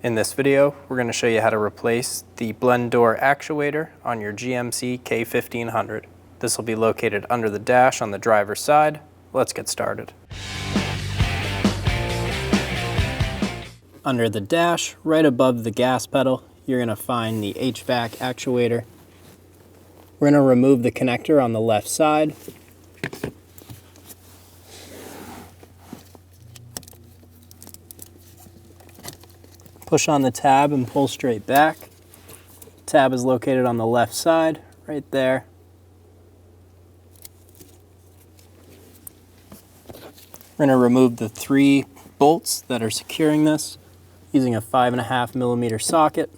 In this video, we're going to show you how to replace the blend door actuator on your GMC K1500. This will be located under the dash on the driver's side. Let's get started. Under the dash, right above the gas pedal, you're going to find the HVAC actuator. We're going to remove the connector on the left side. Push on the tab and pull straight back. Tab is located on the left side, right there. We're going to remove the 3 bolts that are securing this using a 5.5mm socket.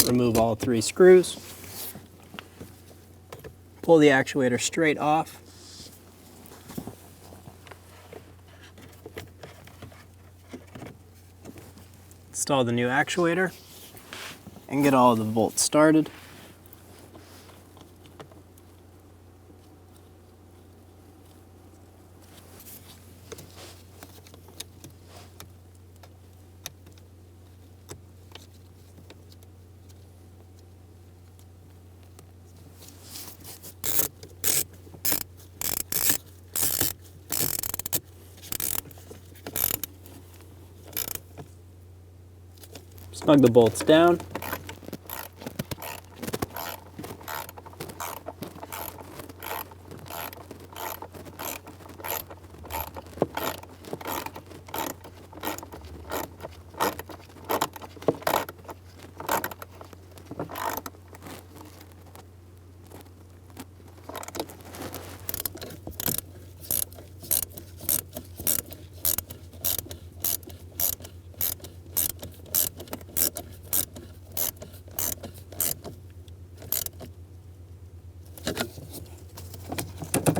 Remove all 3 screws. Pull the actuator straight off. Install the new actuator and get all of the bolts started. Snug the bolts down.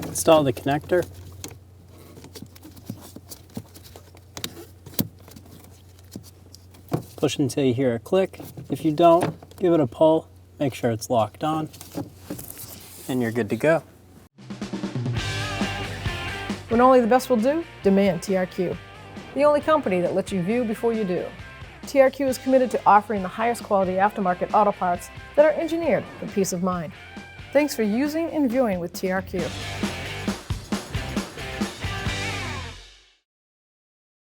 Install the connector. Push until you hear a click. If you don't, give it a pull, make sure it's locked on, and you're good to go. When only the best will do, demand TRQ. The only company that lets you view before you do. TRQ is committed to offering the highest quality aftermarket auto parts that are engineered for peace of mind. Thanks for using and viewing with TRQ.